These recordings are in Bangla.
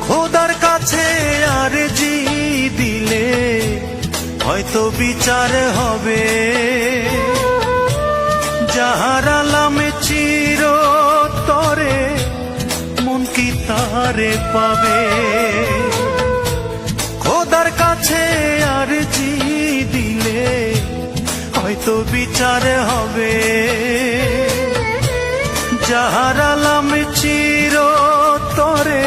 খোদার কাছে আরজি দিলে হয়তো বিচার হবে, যাহার আলামে চিরতরে মন কি তারে পাবে। খোদার কাছে আরজি দিলে হয়তো বিচার হবে, যাহার আলামে চিরতরে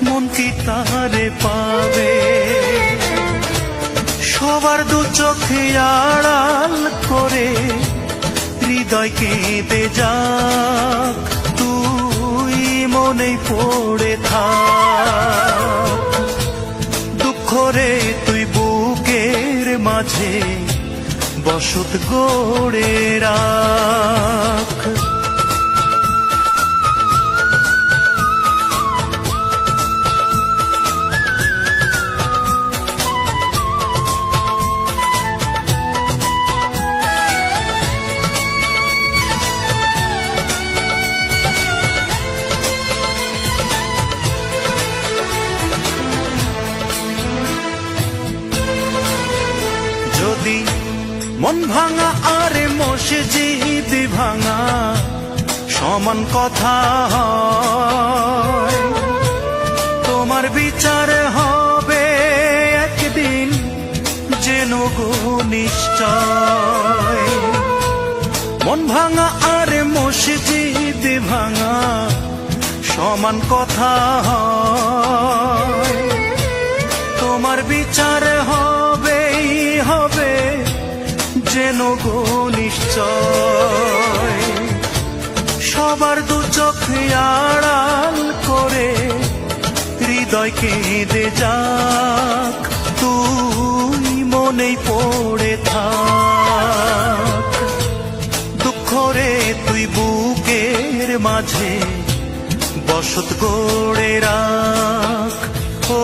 মন কি তারে পাবে। সবার দু চোখে আড়াল করে হৃদয় কেঁদে যাক, তুই মনেই পড়ে থাক। দুঃখ রে তুই বুকের মাঝে বসত গড়ে রাখ। যদি মন ভাঙা আর মসজিদ ভাঙা সমান কথা হয়, তোমার বিচার হবে একদিন যেন গো নিশ্চয়। মন ভাঙা আর মসজিদ ভাঙা সমান কথা হয়, তোমার বিচার হবেই হবে যেন গো নিশ্চয়। সবার দু চোখ আড়াল করে হৃদয় কেঁদে যাক, তুই মনেই পড়ে থাক। দুঃখ রে তুই বুকের মাঝে বসত গড়ে রাখ। ও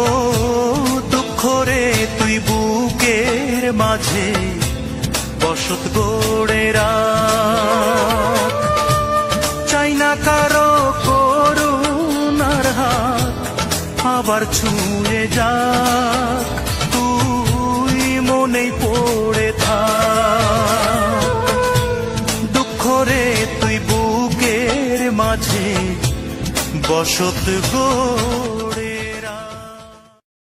দুঃখ রে তুই বুকের মাঝে বসত গড়ে রাখ। চাই না কারো করুণার হাত আবার ছুঁয়ে যাক, তুই মনেই পড়ে থাক। দুঃখ রে তুই বুকের মাঝে বসত গো